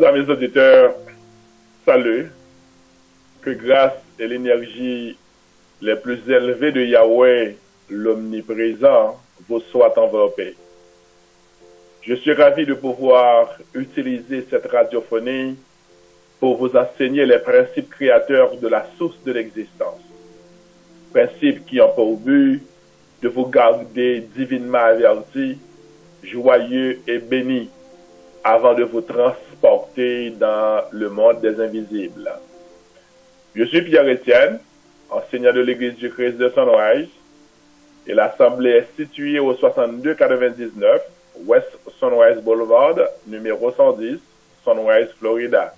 Nos amis auditeurs, salut. Que grâce et l'énergie les plus élevées de Yahweh, l'omniprésent, vous soient enveloppées. Je suis ravi de pouvoir utiliser cette radiophonie pour vous enseigner les principes créateurs de la source de l'existence. Principes qui ont pour but de vous garder divinement avertis, joyeux et bénis avant de vous transporter dans le monde des invisibles. Je suis Pierre-Étienne, enseignant de l'Église du Christ de Sunrise, et l'Assemblée est située au 6299 West Sunrise Boulevard, numéro 110, Sunrise, Florida.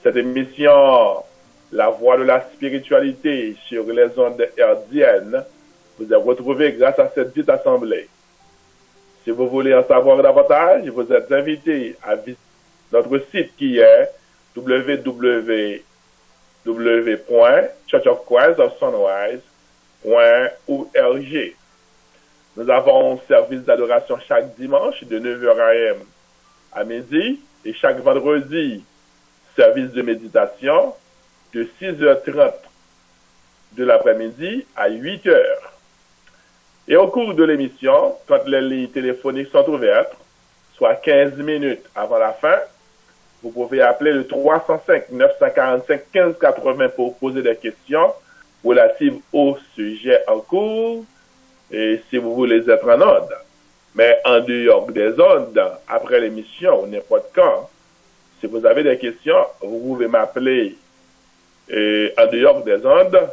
Cette émission, La Voix de la Spiritualité sur les ondes hertziennes, vous est retrouvée grâce à cette dite assemblée. Si vous voulez en savoir davantage, vous êtes invité à visiter notre site qui est www.churchofchristofsunrise.org. Nous avons un service d'adoration chaque dimanche de 9h AM à midi et chaque vendredi, service de méditation de 6h30 de l'après-midi à 8h. Et au cours de l'émission, quand les lignes téléphoniques sont ouvertes, soit 15 minutes avant la fin, vous pouvez appeler le 305-945-1580 pour poser des questions relatives au sujet en cours et si vous voulez être en onde. Mais en dehors des ondes, après l'émission ou n'importe quand, si vous avez des questions, vous pouvez m'appeler en dehors des ondes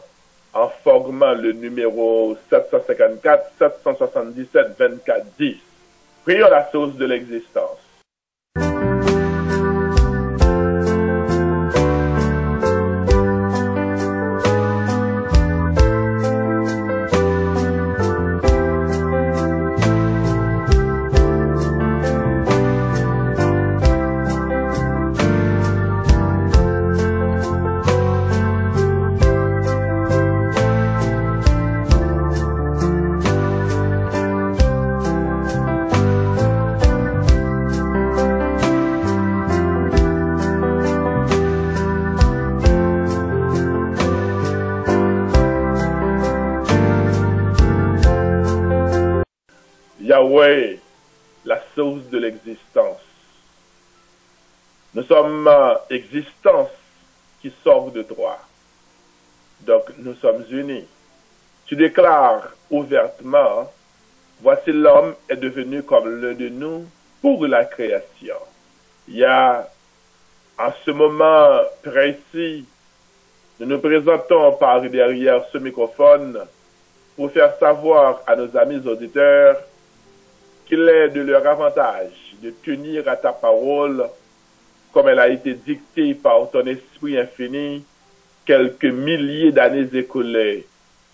en formant le numéro 754-777-2410. Prions la source de l'existence. Yahweh, la source de l'existence. Nous sommes existence qui sort de toi. Donc nous sommes unis. Tu déclares ouvertement, voici l'homme est devenu comme l'un de nous pour la création. Il y a en ce moment précis, nous nous présentons par derrière ce microphone pour faire savoir à nos amis auditeurs qu'il est de leur avantage de tenir à ta parole comme elle a été dictée par ton esprit infini quelques milliers d'années écoulées.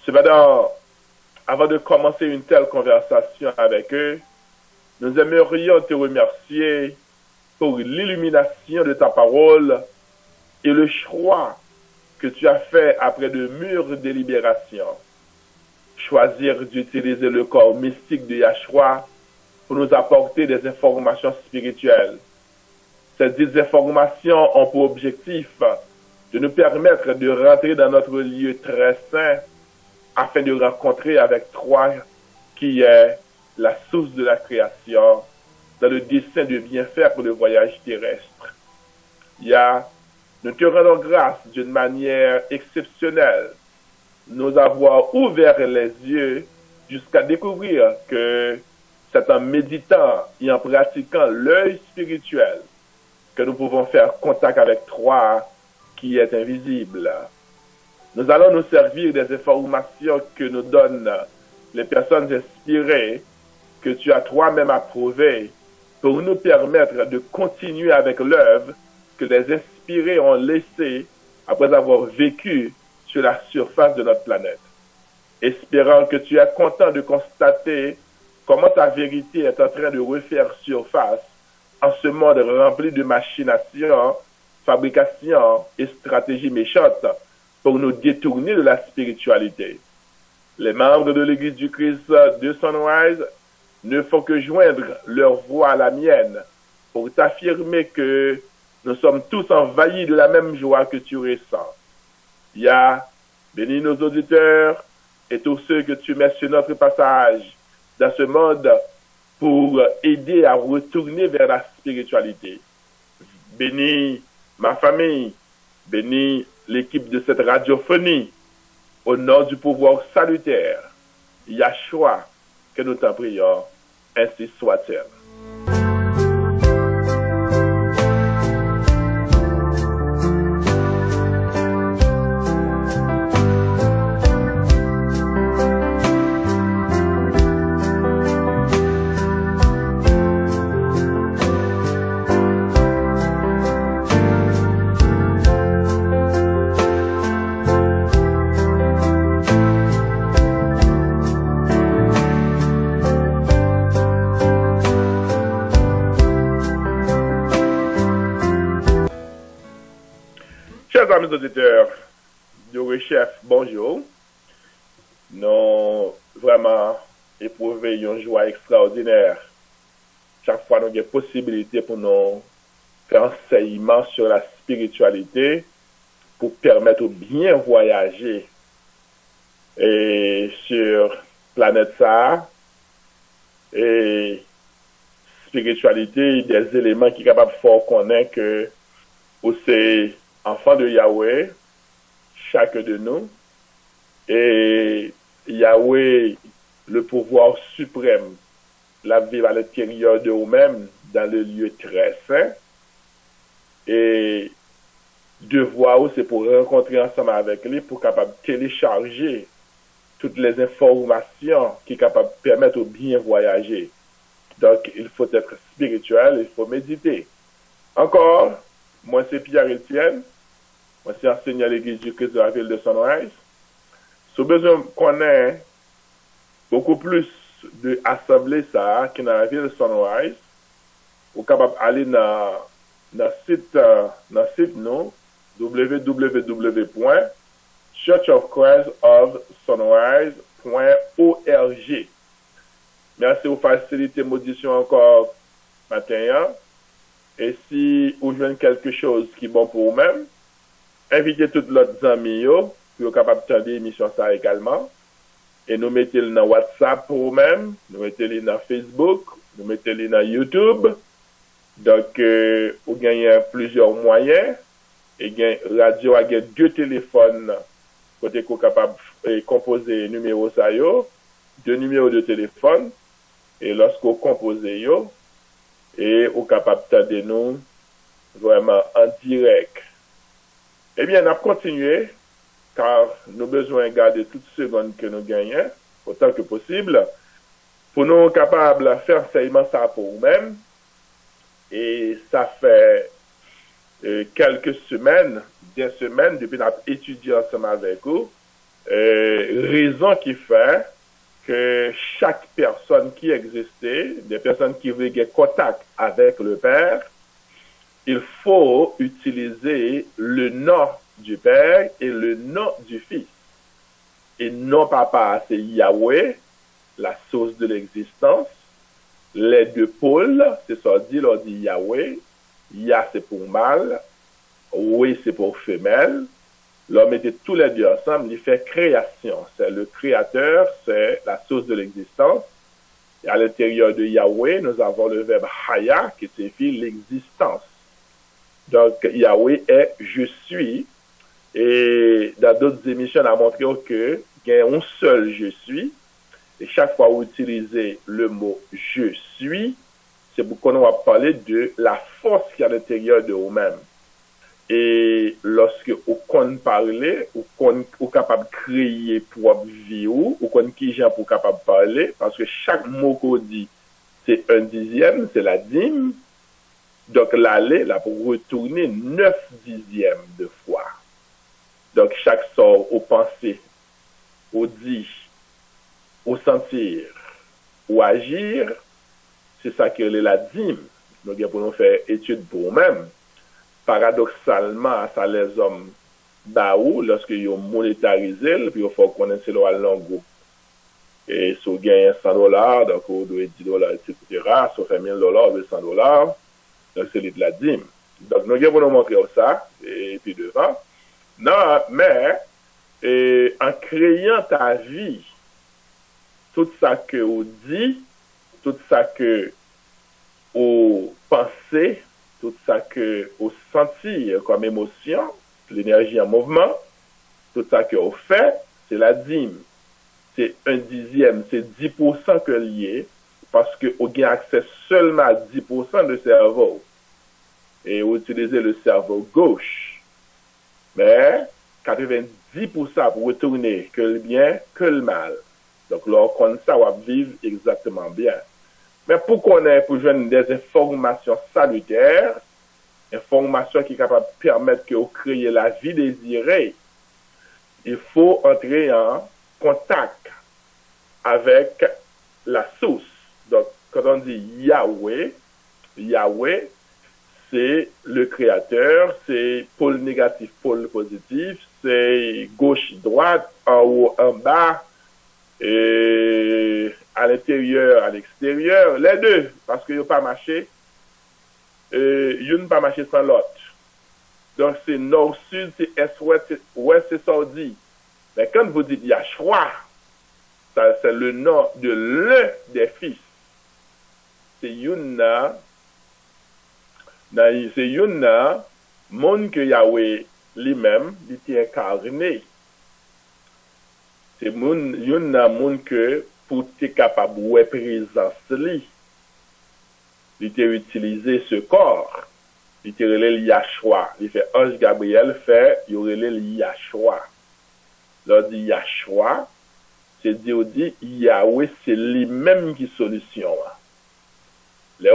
Cependant, avant de commencer une telle conversation avec eux, nous aimerions te remercier pour l'illumination de ta parole et le choix que tu as fait après de mûres délibérations. Choisir d'utiliser le corps mystique de Yahshua pour nous apporter des informations spirituelles. Ces dites informations ont pour objectif de nous permettre de rentrer dans notre lieu très saint afin de rencontrer avec toi qui est la source de la création dans le dessein de bien faire pour le voyage terrestre. Nous te rendons grâce d'une manière exceptionnelle, nous avoir ouvert les yeux jusqu'à découvrir que c'est en méditant et en pratiquant l'œil spirituel que nous pouvons faire contact avec toi qui est invisible. Nous allons nous servir des informations que nous donnent les personnes inspirées que tu as toi-même approuvées pour nous permettre de continuer avec l'œuvre que les inspirés ont laissée après avoir vécu sur la surface de notre planète. Espérant que tu es content de constater comment ta vérité est en train de refaire surface en ce monde rempli de machination, fabrication et stratégies méchantes pour nous détourner de la spiritualité. Les membres de l'Église du Christ de Sunrise ne font que joindre leur voix à la mienne pour t'affirmer que nous sommes tous envahis de la même joie que tu ressens. Ya, bénis nos auditeurs et tous ceux que tu mets sur notre passage dans ce monde pour aider à retourner vers la spiritualité. Bénis ma famille, bénis l'équipe de cette radiophonie, au nom du pouvoir salutaire, Yahshua, que nous t'en prions, ainsi soit-il. Chers amis auditeurs du Rechef, bonjour. Nous vraiment éprouvé une joie extraordinaire. Chaque fois, nous avons des possibilités pour nous faire enseignement sur la spiritualité pour permettre de bien voyager et sur planète ça et spiritualité, des éléments qui sont capables de faire connaître que c'est enfant de Yahweh, chacun de nous, et Yahweh, le pouvoir suprême, la vie à l'intérieur de nous-mêmes, dans le lieu très saint, et devoir c'est pour rencontrer ensemble avec lui, pour capable télécharger toutes les informations qui sont capables de permettre de bien voyager. Donc, il faut être spirituel, il faut méditer. Encore, moi c'est Pierre-Étienne, moi c'est enseignant à l'église du Christ de la ville de Sunrise. Si vous avez besoin de connaître beaucoup plus de assemblées ça, qui est dans la ville de Sunrise, vous êtes capable d'aller dans le site nous, www.churchofchristofsunrise.org. Merci pour faciliter l'audition encore matin. Et si vous jouez quelque chose qui est bon pour vous-même, invitez tous les amis pour être capable de l'émission ça également. Et nous mettez-le dans WhatsApp pour vous-même, nous mettez-le dans Facebook, nous mettez-le dans YouTube. Donc, vous gagnez plusieurs moyens. Et radio a deux téléphones côté qu'on est capable de composer numéro ça yo, deux numéros de téléphone. Et lorsque vous composez yo, et vous êtes capable de nous vraiment en direct. Eh bien, on a continué, car nous avons besoin de garder toutes les secondes que nous gagnons, autant que possible, pour nous capables de faire enseignement ça pour nous-mêmes. Et ça fait quelques semaines, des semaines, depuis qu'on a étudié ensemble avec vous, raison qui fait que chaque personne qui existait, des personnes qui veulent avoir contact avec le Père, il faut utiliser le nom du Père et le nom du Fils. Et non papa, c'est Yahweh, la source de l'existence. Les deux pôles, c'est ça dit, on dit Yahweh. Yah, c'est pour mâle. Oui, c'est pour femelle. L'homme mettait tous les deux ensemble, il fait création. C'est le créateur, c'est la source de l'existence. Et à l'intérieur de Yahweh, nous avons le verbe Haya, qui signifie l'existence. Donc, Yahweh est je suis. Et dans d'autres émissions, on a montré que il y a un seul je suis. Et chaque fois que vous utilisez le mot je suis, c'est pour qu'on va parler de la force qui est à l'intérieur de vous-même. Et lorsque vous connaissez parler, vous capable de créer propre vie, ou connaissez qui gens pour capable de parler, parce que chaque mot qu'on dit, c'est un dixième, c'est la dîme. Donc l'aller, là, pour retourner 9 dixièmes de fois. Donc chaque sort au penser, au dit, au sentir, au agir, c'est ça que la dîme. Donc pour nous faire étude pour nous-mêmes. Paradoxalement, ça les hommes baou, lorsque ils ont monétarisé, puis il faut connaître le langue. Et si vous gagnez $100, donc vous doit $10, etc. Si vous faites $1000, $200, donc c'est de la dîme. Donc, nous allons nous montrer ça, et puis devant. Non, mais, en créant ta vie, tout ça que vous dit, tout ça que vous pensez, tout ça que vous sentez comme émotion, l'énergie en mouvement, tout ça que vous faites, c'est la dîme. C'est 1/10, c'est 10% que lié, parce que vous avez accès seulement à 10% de cerveau. Et vous utilisez le cerveau gauche. Mais 90% pour retourner que le bien, que le mal. Donc, là, comme ça, on va vivre exactement bien. Mais pour qu'on ait, pour jouer des informations salutaires, informations qui sont capables de permettre que vous créez la vie désirée, il faut entrer en contact avec la source. Donc, quand on dit Yahweh, Yahweh, c'est le créateur, c'est pôle négatif, pôle positif, c'est gauche, droite, en haut, en bas, et à l'intérieur, à l'extérieur, les deux, parce qu'il n'y a pas marché, il n'y a pas marché sans l'autre. Donc c'est nord-sud, c'est est-ouest, c'est ouest, c'est saudi. Mais quand vous dites Yahshua, c'est le nom de l'un des fils. C'est Yunna, c'est Yunna, monde que Yahweh lui-même, il était incarné. C'est Yunna, monde que pour être capable de présence lui, il était utilisé ce corps. Il était relé Yahshua. Il fait Ange Gabriel fait, il relé Yahshua. Lors dit Yahshua, c'est dit Yahweh, c'est lui-même qui solution. Le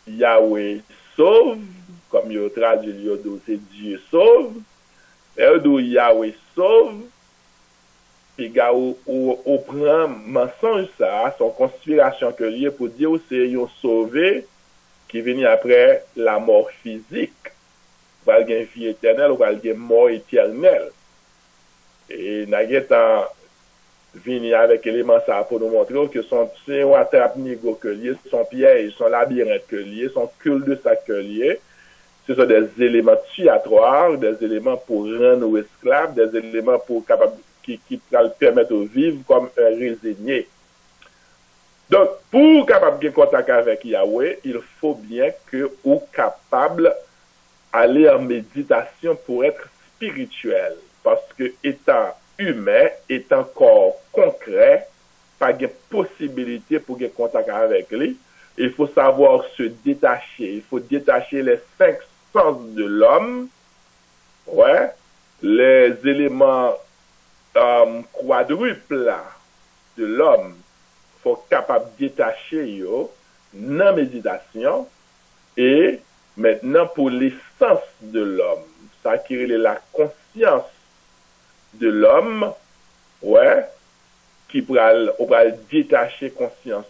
Yahweh sauve, comme il traduit c'est Dieu sauve. Le Yahweh sauve, puis on prend mensonge ça, son conspiration que lié pour dire c'est un sauvé qui vient après la mort physique. On va avoir une vie éternelle, on va avoir une mort éternelle. Et Naguetan vient avec éléments ça pour nous montrer que son attrape nigo que lié, son piège, son labyrinthe que lié, son cul de sac que lié, ce sont des éléments tuatoires, des éléments pour rendre aux esclaves, des éléments pour qui permettent de vivre comme un résigné. Donc, pour capable de contact avec Yahweh, il faut bien que vous capable aller en méditation pour être spirituel. Parce que étant humain, étant corps concret, pas de possibilité pour avoir contact avec lui. Il faut savoir se détacher. Il faut détacher les 5 sens de l'homme. Ouais. Les éléments quadruples de l'homme. Il faut être capable de détacher yo dans la méditation. Et maintenant, pour l'essence de l'homme, ça qui est la conscience de l'homme, ouais, qui pourra détacher conscience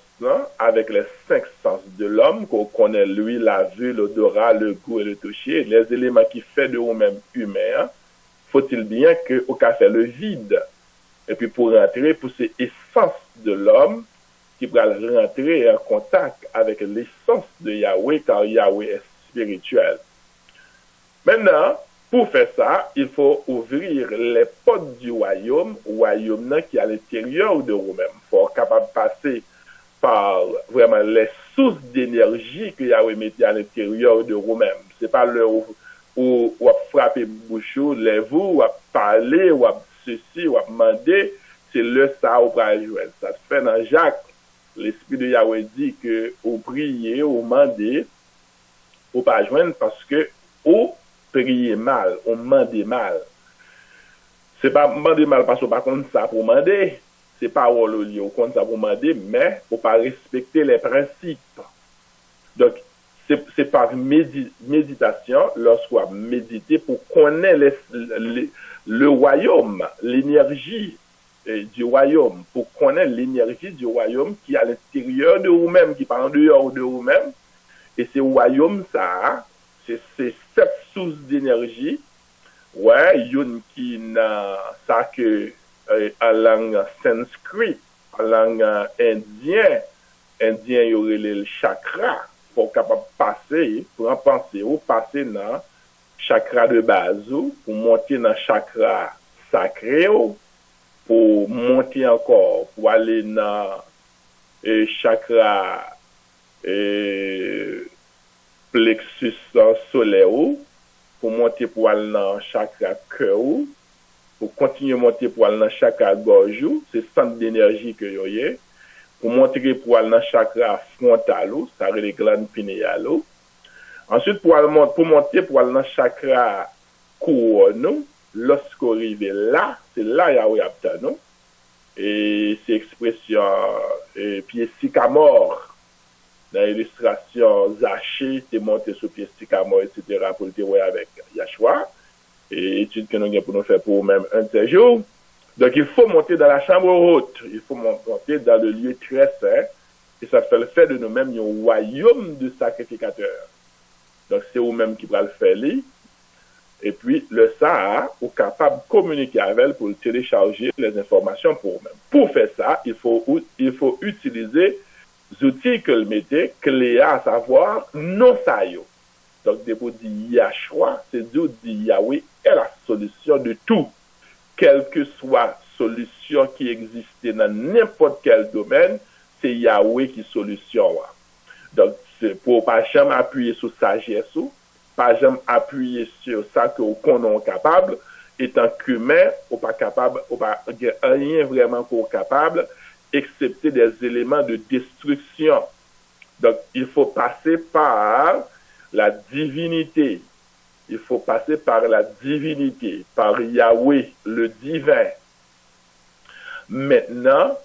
avec les 5 sens de l'homme, qu'on connaît lui, la vue, l'odorat, le goût et le toucher, les éléments qui font de vous-même humain, faut-il bien que au cas fait le vide. Et puis pour rentrer, pour ces essences de l'homme, qui pourra rentrer en contact avec l'essence de Yahweh, car Yahweh est spirituel. Maintenant, pour faire ça, il faut ouvrir les portes du royaume qui est à l'intérieur de vous-même. Il faut être capable de passer par vraiment les sources d'énergie que Yahweh mettait à l'intérieur de vous-même. Ce n'est pas l'heure où vous frappez bouchou, lève-vous, ou parler, ou ceci, ou demander. C'est le ça où vous jouer. Ça se fait dans Jacques. L'Esprit de Yahweh dit que vous priez, vous demandez, vous pas joindre parce que vous priez mal, vous demandez mal. C'est pas demander mal parce que par contre ça pour demander, c'est pas au lieu contre ça pour demander, mais pour pas respecter les principes. Donc c'est par méditation, lorsqu'on médite pour connaître le royaume, l'énergie du royaume, pour connaître l'énergie du royaume qui est à l'intérieur de vous-même, qui est en dehors de vous-même. Et ce royaume, ça, c'est 7 sources d'énergie. Ouais, il y a qui n'a ça que en langue sanskrit, en langue indien, il y aurait le chakra. faut capable passer, pour en penser ou passer dans chakra de base ou pour monter dans chakra sacré ou pour monter encore pour aller dans chakra plexus solaire ou pour monter pour aller dans chakra cœur ou pour continuer à monter pour aller dans chakra gorge ou c'est centre d'énergie que yo y pour monter pour aller dans chakra frontal ou ça les glandes pinéales ou ensuite pour monter pour aller dans chakra couronne lorsqu'on arrive là c'est là Yahweh habite non et c'est expression pied sycamore dans l'illustration Zaché t'es monté sur pied sycamore etc pour le terroir avec Yahshua et étude que nous avons pour nous faire pour même un de ces jours. Donc il faut monter dans la chambre haute, il faut monter dans le lieu très saint et ça fait le fait de nous-mêmes un royaume de sacrificateurs. Donc c'est vous-même qui va le faire lui. Et puis le Sahara est capable de communiquer avec elle pour télécharger les informations pour vous-même. Pour faire ça, il faut utiliser les outils que le mettez, clés à savoir non ça yo. Donc, dès qu'on dit Yahshua, c'est dire Yahweh est la solution de tout. Quelle que soit solution qui existait dans n'importe quel domaine, c'est Yahweh qui solution. Donc, c'est pour pas jamais appuyer sur sagesse, pas jamais appuyer sur ça que qu'on est capable, étant qu'humain, ou pas capable, ou pas rien vraiment qu'on est capable, excepté des éléments de destruction. Donc, il faut passer par la divinité. Il faut passer par la divinité, par Yahweh, le divin. Maintenant,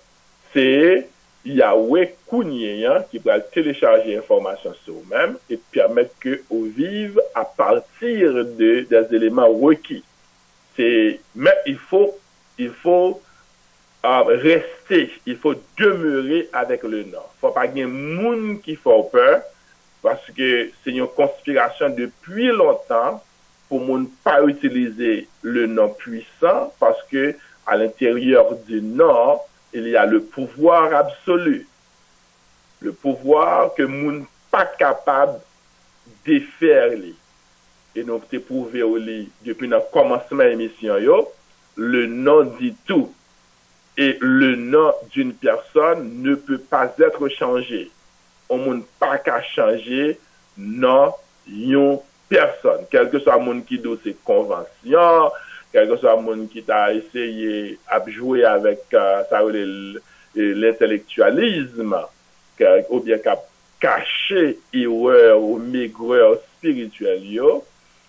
c'est Yahweh Kounyeyan qui va télécharger l'information sur vous-même et permettre que vous vive à partir des éléments requis. Mais il faut rester, il faut demeurer avec le nom. Il ne faut pas qu'il y ait un monde qui fait peur. Parce que c'est une conspiration depuis longtemps pour ne pas utiliser le nom puissant parce que à l'intérieur du nom, il y a le pouvoir absolu. Le pouvoir que nous n'est pas capable de faire. Et nous avons prouvé depuis le commencement de l'émission, le nom dit tout. Et le nom d'une personne ne peut pas être changé. On ne peut pas qu'à changer non yon personne. Quel que soit le monde qui doit ses conventions, quel que soit le monde qui a essayé de jouer avec l'intellectualisme, ou bien qui a caché erreur ou maigreur spirituelle,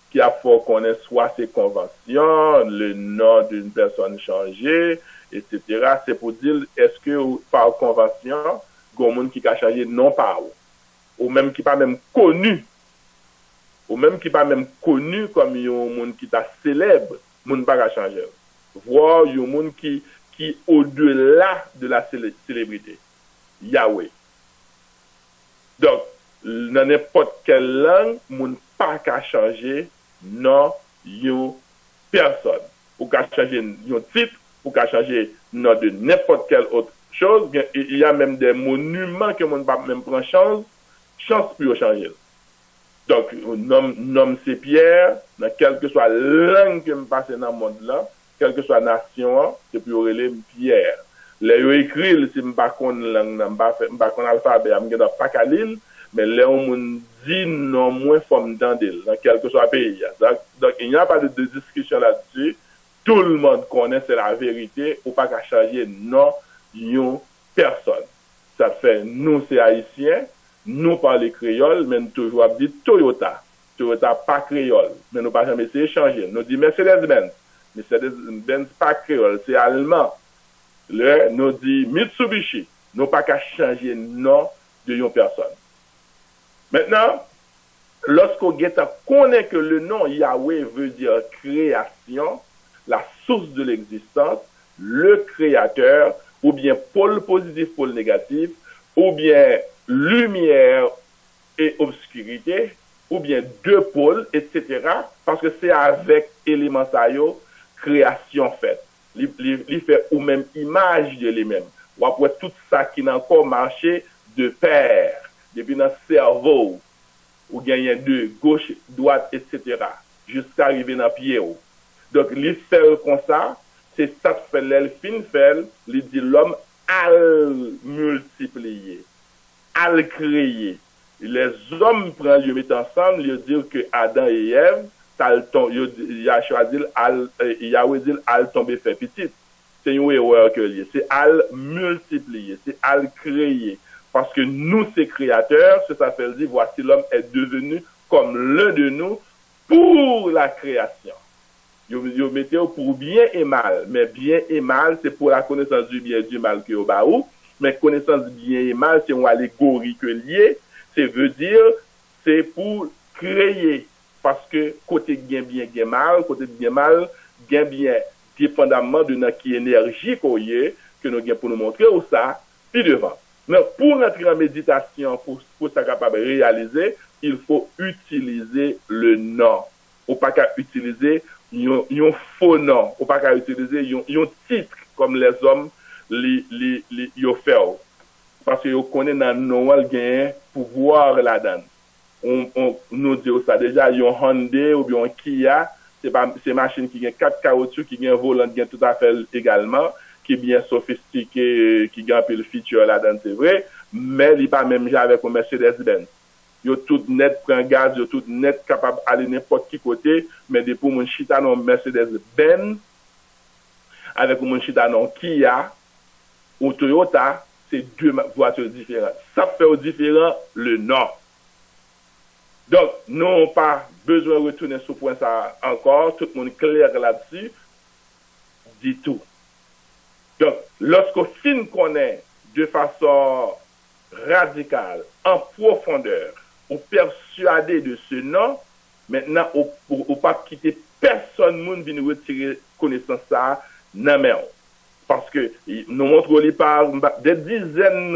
qui a fait qu'on ait soit ses conventions, le nom d'une personne changé, etc. C'est pour dire, est-ce que par convention, un monde qui a changé non pas ou même qui pas même connu comme un monde qui est célèbre monde pas changer voir un monde qui au-delà de la célébrité Yahweh. Donc dans n'importe quelle langue monde pas changer non une personne ou qu'à changer un titre ou qu'à changer nom de n'importe quelle autre chose. Il y a même des monuments que on ne pas même prendre chance pour changer. Donc nomme c'est Pierre dans quelle que soit langue que me passe dans le monde là, quelle que soit nation, c'est pour relayer Pierre. Les yo écrit si me pas connait langue pas connait alphabet, me pas calil, mais les on dit non moins forme d'andel dans quel que soit pays. Donc il n'y a pas de discussion là-dessus. Tout le monde connaît, c'est la vérité, ou pas qu'à changer non yon personne. Ça fait, nous c'est haïtiens, nous parlons créole, mais nous toujours dit Toyota. Toyota pas créole, mais nous pas jamais essayé de changer. Nous dit Mercedes-Benz. Mercedes-Benz pas créole, c'est allemand. Nous dit Mitsubishi. Nous pas qu'à changer non de yon personne. Maintenant, lorsqu'on connaît que le nom Yahweh veut dire création, la source de l'existence, le créateur, ou bien pôle positif, pôle négatif, ou bien lumière et obscurité, ou bien deux pôles, etc. Parce que c'est avec éléments saillants, création faite. Il fait ou même image de lui-même. Ou après tout ça qui n'a encore marché de pair. depuis dans le cerveau, ou gagne de gauche, droite, etc., jusqu'à arriver dans le pied. Donc, il fait comme ça, c'est ça que fait l'elfine fait, il dit l'homme à multiplier, à le créer. Les hommes prennent le mettre ensemble, ils disent que Adam et Ève, il a choisi, Yahweh dit, al tomber fait petit. C'est une erreur que lié. C'est à le multiplier, c'est à le créer. Parce que nous, ces créateurs, c'est ça fait dire, voici l'homme est devenu comme l'un de nous pour la création. Vous mettez pour bien et mal. Mais bien et mal, c'est pour la connaissance du bien et du mal que vous avez. Mais connaissance du bien et mal, c'est une allégorie que lié. C'est veut dire, c'est pour créer. Parce que côté bien, bien mal, côté bien mal, bien, dépendamment de notre énergie qu'on y est, que nous avons pour nous montrer où ça, puis devant. Mais pour entrer en méditation, pour ça capable de réaliser, il faut utiliser le nom. Ou pas qu'à utiliser un faux nom. Ou pas qu'à utiliser un titre comme les hommes les fait. Parce que vous connaissez dans le nom, il y a un pouvoir là-dedans. On nous dit ça déjà, il y a un Hyundai ou bien un Kia, c'est machine qui a 4 caoutchoucs, qui a un volant qui a tout à fait également, qui est bien sophistiqué, qui a un peu le feature là-dedans, c'est vrai, mais il n'est pas même avec un Mercedes-Benz. Ils sont tout net, prend gaz, ils sont tout net, capable d'aller n'importe qui côté, mais depuis mon chita non Mercedes-Benz, avec mon chita non Kia, ou Toyota, c'est deux voitures différentes. Ça fait différent le nom. Donc, nous n'avons pas besoin de retourner sur ce point ça encore. Tout le monde est clair là-dessus. Dit tout. Donc, lorsqu'on fin connaît de façon radicale, en profondeur, on persuadé de ce nom, maintenant, on pas quitter personne monde vient retirer connaissance ça dans main. Parce que nous montrons par des dizaines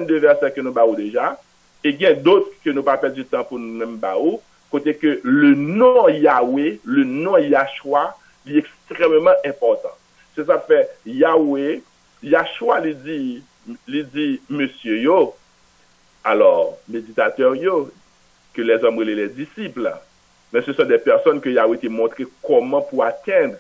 de versets que nous avons déjà. Et il y a d'autres que nous pas perdu du temps pour nous-mêmes baou, côté que le nom Yahweh, le nom Yahshua, est extrêmement important. C'est ça fait Yahweh, Yahshua lui dit monsieur yo, alors méditateur yo, que les hommes et les disciples, mais ce sont des personnes que Yahweh t'a montré comment pour atteindre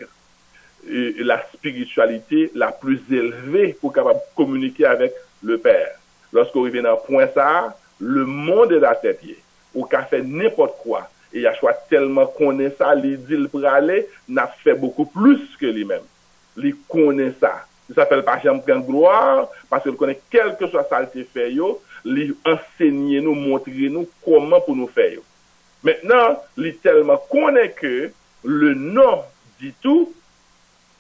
la spiritualité la plus élevée pour capable communiquer avec le Père. Lorsqu'on revient dans point ça, le monde est la tête. Ou qu'a fait n'importe quoi. Et Yahshua tellement connaît ça, il dit le pour aller, n'a fait beaucoup plus que lui-même. Il connaît ça. Ça fait le pas jamais prendre gloire, parce qu'il connaît quelque chose ça qu'il fait, il enseigne nous, montre nous comment pour nous faire. Maintenant, il tellement connaît que le nom dit tout,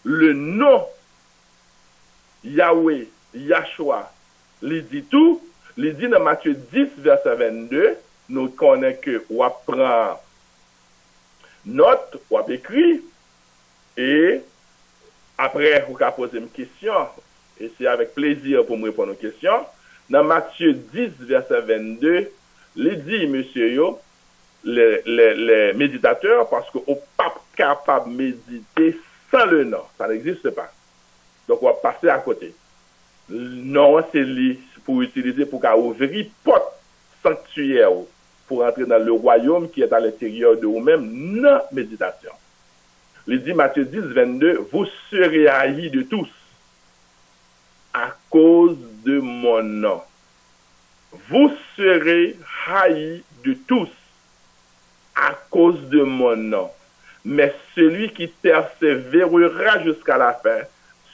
le nom Yahweh, Yahshua, il dit tout. Il dit dans Matthieu 10, verset 22, nous connaissons que on prend note, on écrit, et après, on va poser une question, et c'est avec plaisir pour me répondre aux questions. Dans Matthieu 10, verset 22, il dit, monsieur, les méditateurs, parce qu'on n'est pas capable de méditer sans le nom. Ça n'existe pas. Donc, on va passer à côté. Non, c'est lui pour utiliser pour ouvrir porte sanctuaire pour entrer dans le royaume qui est à l'intérieur de vous-même, non méditation. Il dit Matthieu 10, 22, vous serez haïs de tous à cause de mon nom. Vous serez haïs de tous à cause de mon nom. Mais celui qui persévérera jusqu'à la fin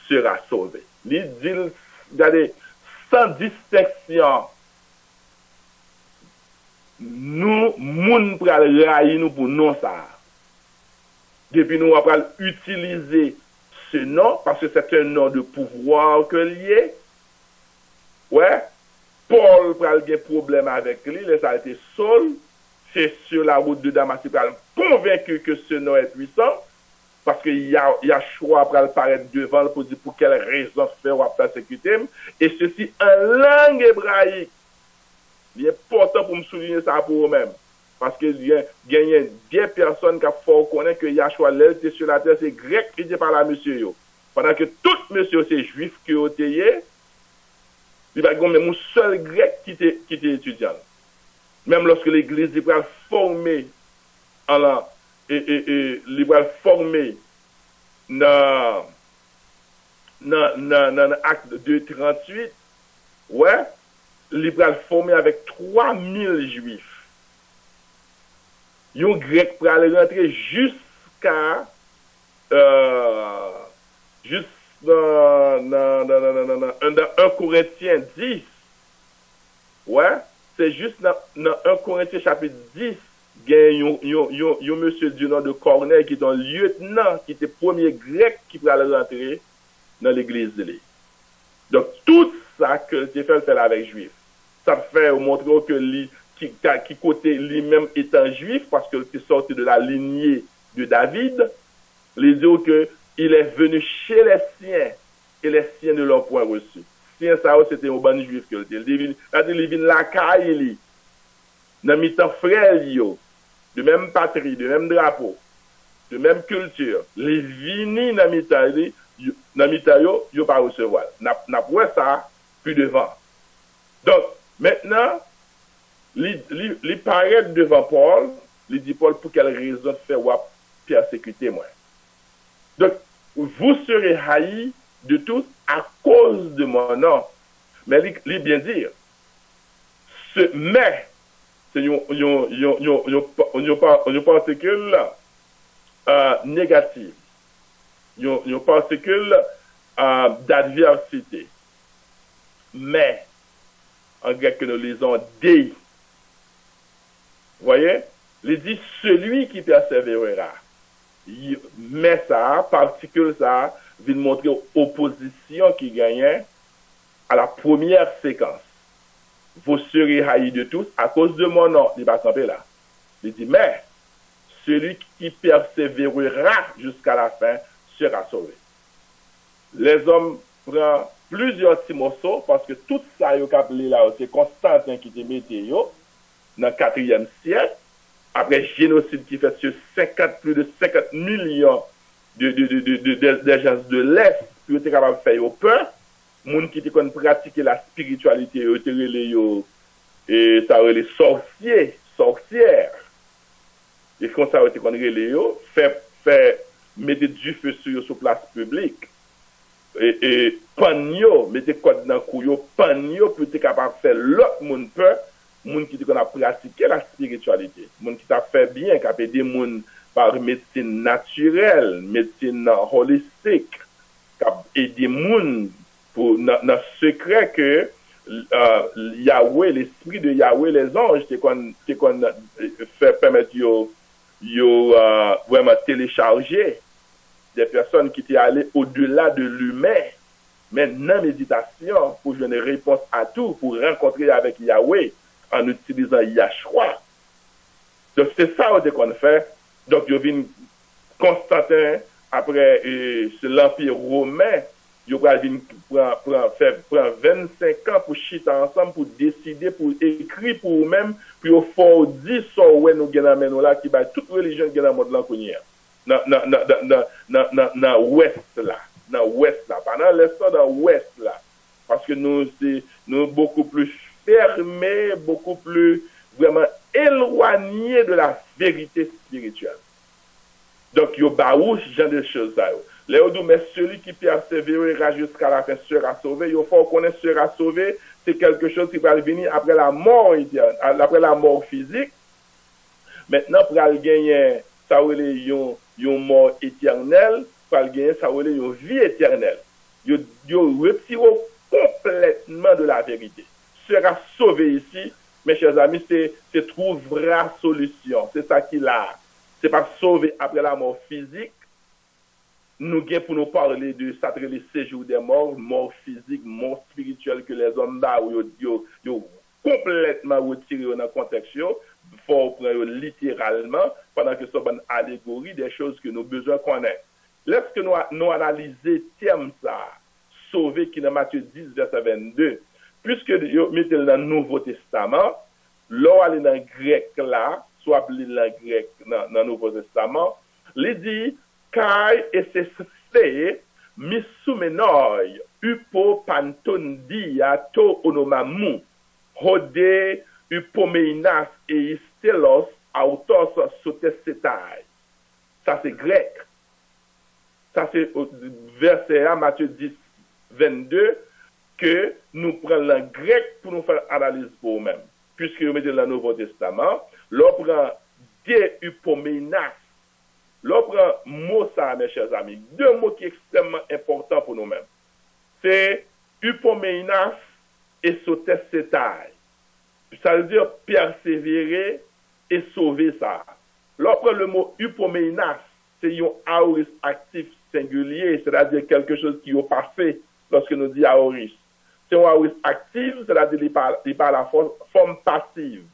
sera sauvé. Il dit, regardez, sans distinction, nous, moun pral raï nous pour non ça. Depuis nous, on va utiliser ce nom, parce que c'est un nom de pouvoir que lié. Ouais. Paul pral gen problème avec lui, les a été Saul, c'est sur la route de Damas, pral convaincu que ce nom est puissant, parce que Yahshua pral paraître devant pour dire pour quelle raison faire ou persécuter, et ceci en langue hébraïque. Il est important pour me souligner ça pour vous-même. Parce que il y a des personnes qui font connaître que Yahshua, l'être sur la terre, c'est grec qui dit par là, monsieur. Pendant que tout monsieur, c'est juif qui ont été, Il va y avoir même un seul grec qui était étudiant. Même lorsque l'église est formée en la, il va former dans l'acte 238, ouais, il va former avec 3000 juifs. Un grec pour aller rentrer jusqu'à dans 1 Corinthiens 10. Ouais, c'est juste dans 1 Corinthiens chapitre 10, il y a un monsieur du nom de Corneille qui est un lieutenant, qui était premier grec qui peut aller rentrer dans l'église de l'Église. Donc, tout ça que tu fait avec juif, ça fait montrer que qui côté lui-même étant juif, parce qu'il est sorti de la lignée de David, les dit qu'il est venu chez les siens, et les siens ne l'ont point reçu. Siens, ça, c'était un bon juif que il vient la caille, dans mi-temps frère, de même patrie, de même drapeau, de même culture, les vini dans mi-temps, ils pas recevoir. N'a pas ça, plus devant. Donc, maintenant, il paraît devant Paul, il dit Paul, pour quelle raison faire persécuter moi. Donc, vous serez haïs de tous à cause de mon nom. Mais il bien dire, mais, c'est une particule négative. Une particule d'adversité. Mais, en grec que nous lisons, dei. Vous voyez? Il dit celui qui persévérera. Mais ça, particule ça, vient montrer opposition qui gagnait à la première séquence. Vous serez haïs de tous à cause de mon nom. Il va camper là. Il dit, mais celui qui persévérera jusqu'à la fin sera sauvé. Les hommes prennent plusieurs petits morceaux parce que tout ça, c'est Constantin qui te mettait dans le 4e siècle. Après génocide qui fait sur plus de 50 millions de gens de l'Est, qui étaient capables de faire peur, les gens qui étaient pratiquer la spiritualité, et ça les sorciers, sorcières. Et comme ça, ils fait mettre du feu sur place publique. Et panyo, mettez code dans le couillot, panyo, pour être capable de faire l'autre monde peur. Moun qui a pratiqué la spiritualité, moun qui t'a fait bien, qui a aidé moun par médecine naturelle, médecine holistique, qui a aidé moun pour dans secret que Yahweh, l'esprit de Yahweh, les anges, c'est qu'on fait permettre vraiment télécharger des personnes qui étaient allées au-delà de l'humain, mais dans méditation pour donner une réponse à tout, pour rencontrer avec Yahweh. En utilisant Yahshua. Donc, c'est ça qu'on fait. Donc, il y a Constantin, après l'Empire romain, il prend 25 ans pour chiter ensemble, pour décider, pour écrire pour eux-mêmes, puis il faut dire ça, ouais, nous avons là, qui va toute religion qui est dans le monde là, dans l'ouest là. Dans l'ouest là. Pendant l'instant, dans l'ouest là. Parce que nous beaucoup plus fermé, beaucoup plus vraiment éloigné de la vérité spirituelle. Donc, il y a ce genre de choses. Léo, mais celui qui persévérera jusqu'à la fin sera sauvé. Il faut qu'on sera sauvé. C'est quelque chose qui va venir après la mort, après la mort physique. Maintenant, pour gagner, ça va une mort éternelle. Pour gagner, ça va une vie éternelle. Il retire complètement de la vérité. Sera sauvé ici, mes chers amis, c'est trouvera solution. C'est ça qu'il a. C'est pas sauvé après la mort physique. Nous gagnons pour nous parler de ça, le séjour des morts, mort physique, mort spirituelle que les hommes là, ils complètement retiré dans le contexte. Il faut prendre littéralement, pendant que c'est une allégorie des choses que nous avons besoin de connaître. Lorsque nous analysons le terme ça, sauvé qui est dans Matthieu 10, verset 22, puisque vous mettez dans le Nouveau Testament, l'on est dans le grec là, soit dans le grec dans le Nouveau Testament, il dit, kai et c'est misoumenoi upopantondia to onomamu, hode upomeinas et istelos autos sotesetai. Ça c'est grec. Ça c'est verset à Matthieu 10, 22, que nous prenons le grec pour nous faire analyse pour nous-mêmes. Puisque nous mettons dans le Nouveau Testament, l'on prend des upomeinas. L'on prend mot ça, mes chers amis. Deux mots qui sont extrêmement importants pour nous-mêmes. C'est upomeinas et sotesetai. Ça veut dire persévérer et sauver ça. L'on prend le mot upomeinas, c'est un aoriste actif singulier, c'est-à-dire quelque chose qui est passé lorsque nous disons aoriste. C'est un aoriste actif, c'est-à-dire qu'il parle la forme passive.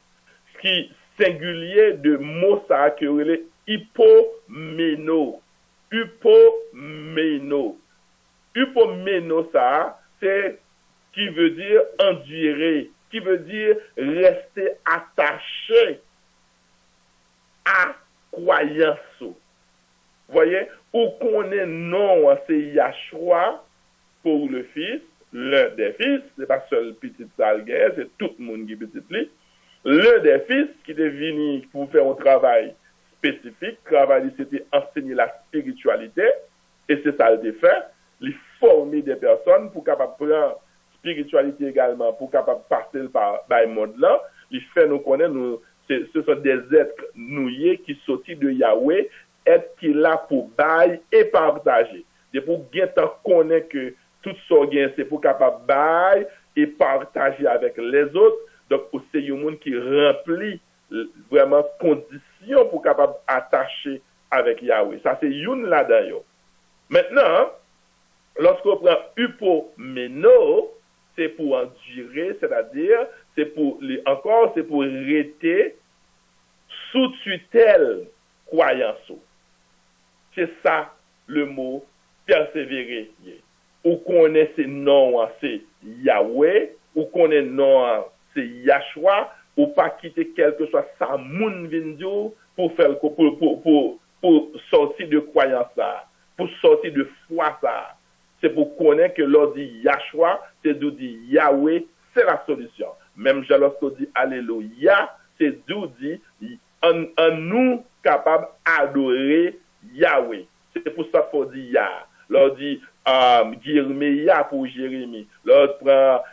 Ce qui est singulier de mot ça qui est hypomeno. Hypomeno. Hypomeno ça, c'est qui veut dire endurer, qui veut dire rester attaché à croyance. Vous voyez, ou qu'on est non, c'est Yahshua pour le Fils, l'un des fils, c'est pas seul petit salguer, c'est tout le monde qui est petit. L'un des fils qui est venu pour faire un travail spécifique, travail c'était enseigner la spiritualité, et c'est ça le fait, il former des personnes pour capable prendre spiritualité également, pour capable passer par le monde là, il fait nous connaître, ce sont des êtres noués qui sortent de Yahweh, être qui là pour bailler et partager. C'est pour bien connaître que tout ça c'est pour capable bailler et partager avec les autres. Donc c'est un monde qui remplit vraiment conditions pour capable attacher avec Yahweh. Ça c'est une là-dedans. Maintenant, lorsqu'on prend upomeno, c'est pour endurer, c'est-à-dire c'est pour rester sous tutelle croyance. C'est ça le mot persévérer. Ou qu'on est ce nom, c'est Yahweh, ou qu'on est non, c'est Yahshua, ou pas quitter quelque chose, ça moun vindio pour faire pour sortir de croyance ça, pour sortir de foi ça. C'est pour connaître que l'on dit Yahshua, c'est d'où dit Yahweh, c'est la solution. Même lorsqu'on dit Alléluia, c'est d'où dit en nous capable d'adorer Yahweh. C'est pour ça qu'il faut dire Yah. L'on dit Yirmeya pour Jérémie. L'on prend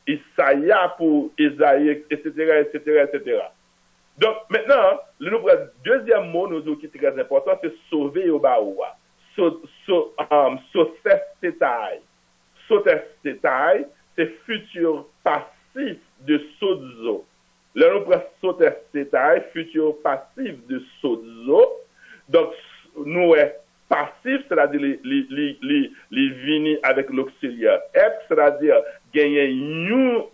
Isaïa pour Isaïe, etc., etc., etc. Donc maintenant, le deuxième mot nous qui est très important, c'est sauver au baoua. Sotestetai. Sotestetai, c'est futur passif de sozo. Là, nous prenons sotestetai, futur passif de sozo. Donc, nous est passif, c'est-à-dire les vini avec l'auxiliaire être, c'est-à-dire gagner un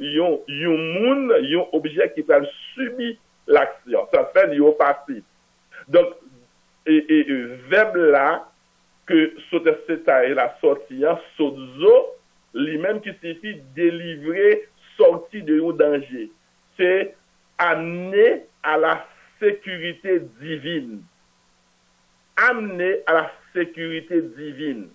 objet qui peut subir l'action. Ça fait le passif. Donc, et verbe là, que sotestetai la sortie, sozo, lui-même qui signifie délivrer, sortir de un danger. C'est amener à la sécurité divine. Amener à la sécurité divine.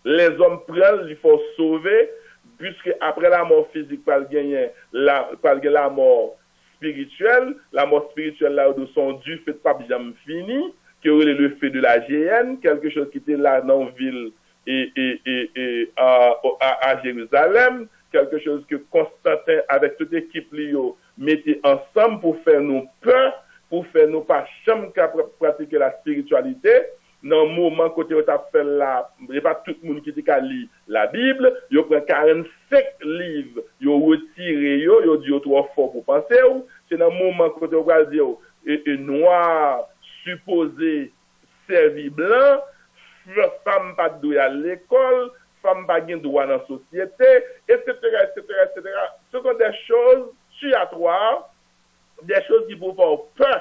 Les hommes prennent, il faut sauver, puisque après la mort physique, pas gagner la mort spirituelle là où son Dieu fait pas bien fini, qui aurait le fait de la GN, quelque chose qui était là dans la ville et à Jérusalem, quelque chose que Constantin avec toute l'équipe mettait ensemble pour faire nous peur, pour faire nous pas jamais pratiquer la spiritualité. Dans le moment côté où tu as fait là, il n'y a pas tout le monde qui a lu la Bible, il prend 45 livres, il retiré, il dit trop fort pour penser. C'est dans le moment côté où tu dire noir supposé servi blanc, femme pas de à l'école, femme pas de droit dans la société, etc., etc., etc. Ce sont des choses tuatoires, des choses qui vous font peur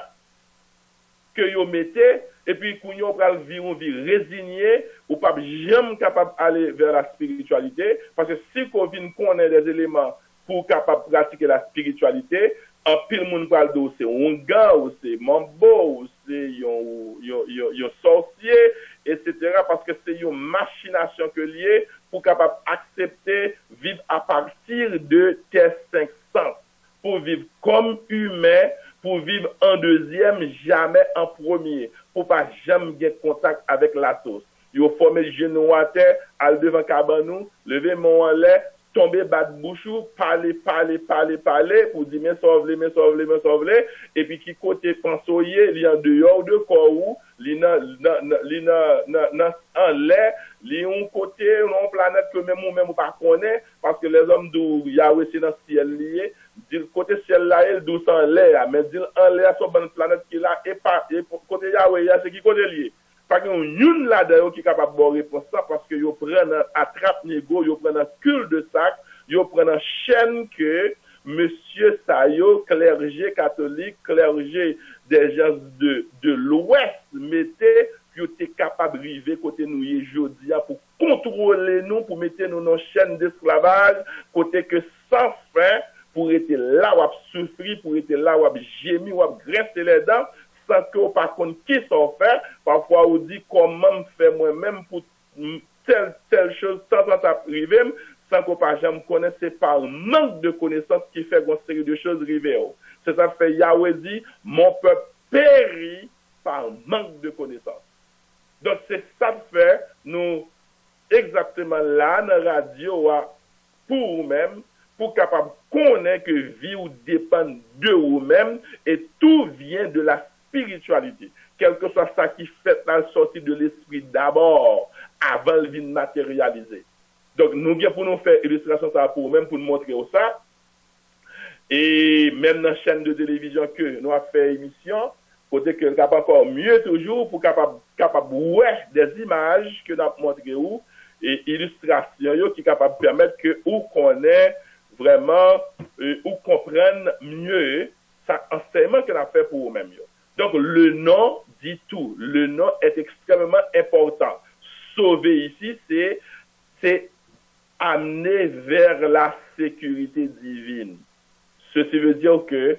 que vous mettez, et puis quand vous prenez une vie résignée, ou pas jamais capable d'aller vers la spiritualité, parce que si vous connaissez des éléments pour capable pratiquer la spiritualité, en pile monde parle de c'est Onga, ou c'est Mambo, ou c'est un sorcier, etc. Parce que c'est une machination que lié pour capable accepter vivre à partir de tes 5 sens, pour vivre comme humain, pour vivre en deuxième, jamais en premier, pour pas jamais avoir contact avec la sauce. Yo formé le genou à terre, al devant cabanou, lever mon en l'air, tomber battre bouchou, parler, pour dire mais sauve-les, et puis qui côté pensoyer, il y a dehors de corps ou, il en l'air, il y a un côté, une planète que même ou pas connaît, parce que les hommes d'où Yahweh c'est dans le ciel lié, dire côté ciel là, il d'où en l'air, mais dire en l'air sur une planète qui là, et côté Yahweh, c'est qui côté lié. Pas qu'il y a une là-dedans qui est capable de répondre ça parce que yo prennent un attrape négo, yo prennent un cul de sac, yo prennent un chaîne que monsieur Sayo, clergé catholique, clergé des gens de l'Ouest, mettait, puis yo était capable de arriver côté nous jodi pour contrôler nous, pour mettre nous dans chaîne d'esclavage, côté que sans fin, pour être là ou souffrir, pour être là ou gémir, ou grincer les dents, sans que par contre qui s'en fait, parfois on dit comment faire moi-même pour telle chose sans arriver, sans qu'on pas jamais connaisse, c'est par manque de connaissances qui fait une série de choses arriver. C'est ça fait Yahweh dit, mon peuple périt par manque de connaissances. Donc c'est ça fait nous exactement là dans la radio pour vous-même, pour capable connaître que vie ou dépend de vous-même et tout vient de la spiritualité, quel que soit ça qui fait la sortie de l'esprit d'abord, avant le vin matérialisé. Donc, nous avons pour nous faire illustration ça pour nous-mêmes, pour nous montrer ça. Et même dans la chaîne de télévision que nous avons fait émission, côté que nous avons encore mieux toujours pour capable ouais des images que nous avons montré ou et illustrations qui capable de permettre que ou connaît vraiment ou comprenne mieux ça enseignement que nous avons fait pour nous-mêmes. Donc, le nom dit tout. Le nom est extrêmement important. Sauver ici, c'est amener vers la sécurité divine. Ceci veut dire que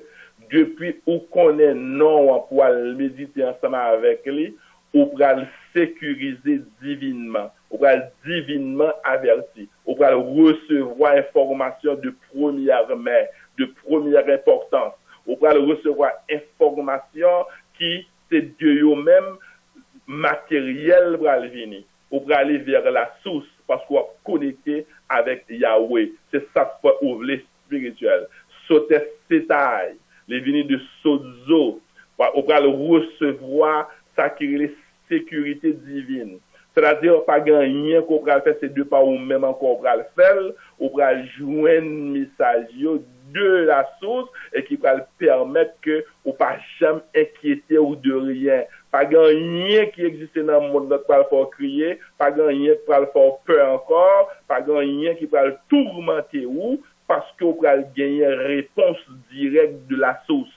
depuis où qu'on est non, on pourra le méditer ensemble avec lui, on pourra le sécuriser divinement. On pourra le divinement averti. On pourra recevoir information de première main, de première importance. On pourra recevoir information qui c'est Dieu même matériel pour venir. On pourra aller vers la source parce qu'on va connecter avec Yahweh. C'est ça qui ouvrir spirituel. Sauter sétail, les venir de Sozo. On pourra recevoir ça qui est la sécurité divine. C'est-à-dire, pas gagner qu'on pourra faire ces deux pas ou même encore on pourra le faire. On pourra joindre message de la source et qui va permettre que on pas jamais inquiéter ou de rien. Pas rien qui existe dans le monde qui va le faire crier, pas rien qui va le faire peur encore, pas rien qui va le tourmenter ou parce qu'on va gagner réponse directe de la source.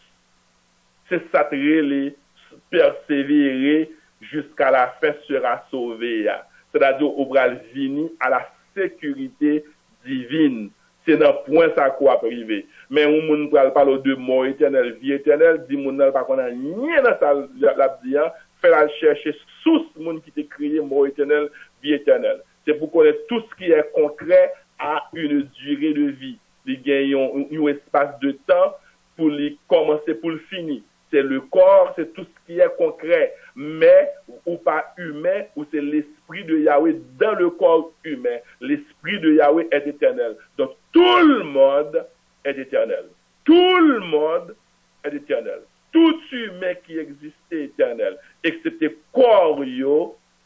C'est ça les persévérer jusqu'à la fin sera sauvé. C'est-à-dire on va venir à la sécurité divine. C'est dans le point ça quoi privé. Mais on ne parle pas de mort éternelle, vie éternelle, dit mon pas qu'on a rien dans ça la dit, fait la chercher sous monde qui t'a créé mort éternelle, vie éternelle. C'est pour connaître tout ce qui est concret à une durée de vie. Il gagne un espace de temps pour les commencer pour le finir. C'est le corps, c'est tout ce qui est concret, mais ou pas humain, ou c'est l'esprit de Yahweh dans le corps humain. L'esprit de Yahweh est éternel. Donc tout le monde est éternel. Tout le monde est éternel. Tout humain qui existe est éternel, excepté corps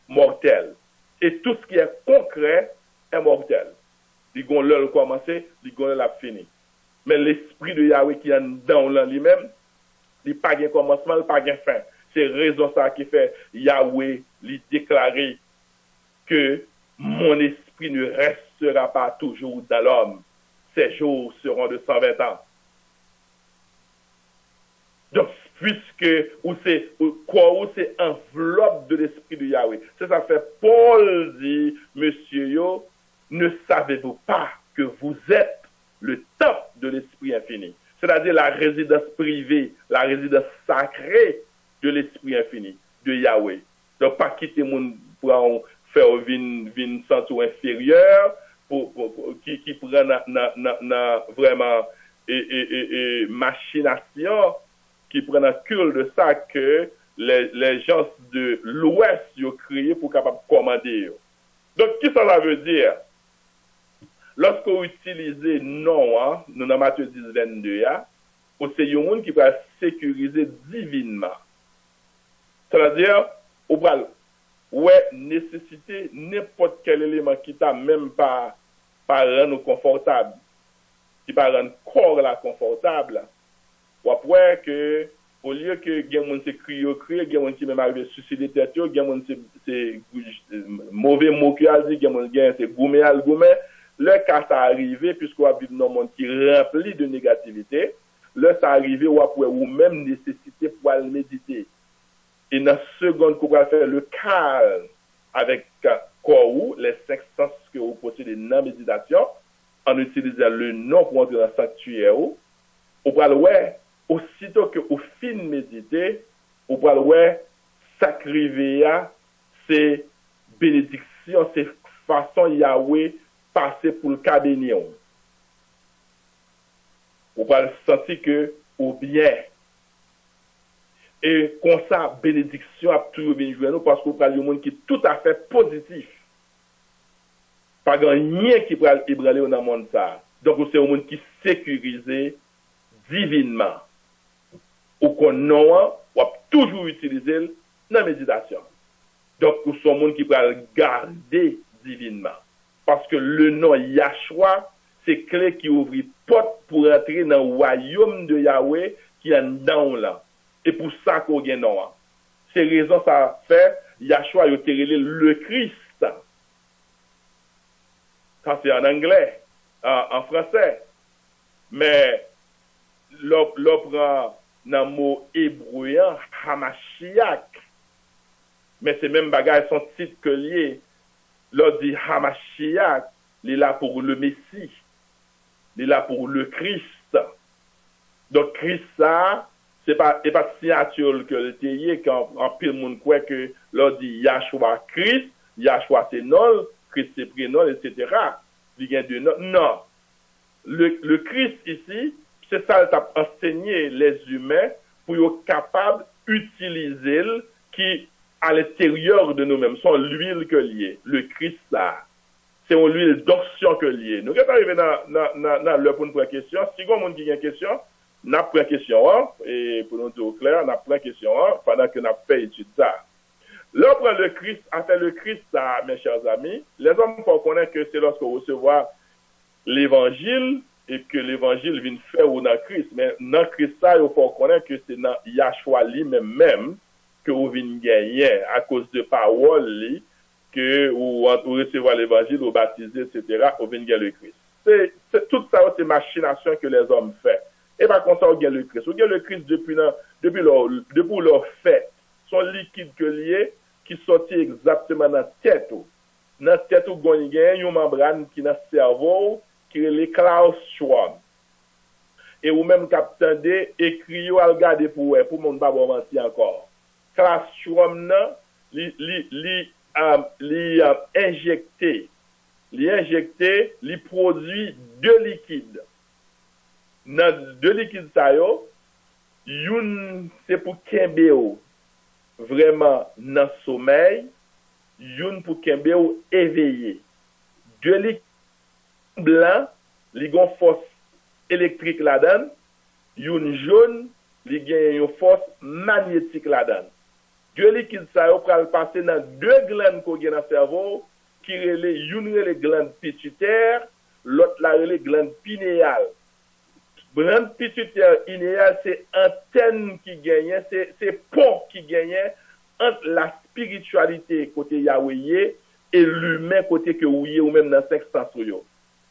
mortel. Et tout ce qui est concret est mortel. Les gon le commencer, les gon la fini. Mais l'esprit de Yahweh qui est dans lui-même, il n'y a pas de commencement, il n'y a pas de fin. C'est raison ça qui fait Yahweh lui déclarer que mon esprit ne restera pas toujours dans l'homme. Ces jours seront de 120 ans. Donc, puisque c'est enveloppe de l'esprit de Yahweh. C'est ça fait Paul dit, monsieur yo, ne savez-vous pas que vous êtes le temple de l'esprit infini? C'est-à-dire la résidence privée, la résidence sacrée de l'esprit infini de Yahweh. Donc, pas quitter mon pour faire une sens inférieur, qui prend vraiment machination, qui prend un cul de ça que les gens de l'Ouest ont créé pour capable commander. Donc, qu'est-ce que ça veut dire? Lorsqu'on utilise non, hein, nous dans Matthieu 10, 22, c'est un monde qui va sécuriser divinement. C'est-à-dire, on va nécessiter n'importe quel élément qui t'a même pas rendre confortable, qui va rendre corps là confortable. Ou après que, au lieu que il y a des gens qui crient, il y a des gens qui même arrivent à suicider tête, il y a des gens qui mauvais mot qui a dit, il y a des gens qui goumé al goumé. Le cas ça arrivé, puisqu'on vit dans un monde qui rempli de négativité, là ça arrivé ou même nécessité pour aller méditer. Et dans la seconde qu'on va faire le calme avec corps, les 5 sens que vous possédez dans la méditation, en utilisant le nom pour entrer dans le sanctuaire, on va le aussitôt que vous fin méditer, on va le sacrifier ces bénédictions, ces façons Yahweh passer pour le cas béni. On va sentir que au bien. Et comme ça, bénédiction a toujours bien joué nous parce qu'on parle de monde qui est tout à fait positif. Pas grand rien qui peut ébranler dans le monde ça. Donc c'est un monde qui est sécurisé divinement. Ou qu'on a toujours utilisé dans la méditation. Donc c'est un monde qui peut garder divinement. Parce que le nom Yahshua, c'est clé qui ouvre porte pour entrer dans le royaume de Yahweh qui est dans là. Et pour ça qu'on gagne non. C'est raison ça fait Yahshua a été le Christ. Ça c'est en anglais, en français. Mais l'on prend dans le mot hébreu Hamashiach. Mais c'est même bagage son titre que lié. L'on dit Hamashiach, il est là pour le Messie. Il est là pour le Christ. Donc Christ ça c'est pas signature que le théier quand en pile monde croit que l'on dit Yahshua Christ, Yahshua c'est non, Christ c'est prénom, etc. Il y a deux noms. Non. Le Christ ici, c'est ça qu'il a enseigné les humains pour être capables d'utiliser qui à l'intérieur de nous-mêmes, sont l'huile que lié. Le Christ là, c'est une huile d'onction que lié. Nous sommes arrivés dans le pour une question. Si vous avez une question, n'a pas de question, hein, et pour nous dire au clair, n'a pas de question, hein, pendant que n'a pas étudié ça. Là, on prend le Christ, après le Christ, ça, mes chers amis, les hommes faut connaître que c'est lorsqu'on recevra l'évangile et que l'évangile vient faire ou dans Christ. Mais dans Christ, ça, il faut connaître que c'est dans Yahshua lui-même que vous venez gagner à cause de paroles que vous recevez l'évangile, vous baptisez, etc., vous venez gagner le Christ. C'est tout ça, c'est machination que les hommes font. Et par contre, on gagne le Christ. On gagne le Christ depuis leur fait. Son liquide que lié qui sortit exactement dans la tête. Dans la tête, on gagne une membrane qui est dans le cerveau, qui est le Klaus Schwab. Et ou même capitaine D, écrit ou à regarder pour mon ne pas mentir encore. Klaus Schwab, injecté, il produit 2 liquides. Dans 2 liquides, une c'est pour Kembeo, vraiment dans le sommeil, une pour Kembeo éveillé. 2 liquides blancs, ils ont une force électrique là-dedans, une jaune, ils ont une force magnétique là-dedans. 2 liquides, ça va passer dans 2 glandes qu'on a dans le cerveau, qui relèvent une les glandes pituitaires, l'autre les glandes pinéales. Glande pituitaire inéale, c'est antenne qui gagne, c'est pont qui gagne entre la spiritualité côté Yahweh et l'humain côté que ouye ou même dans 5 sens.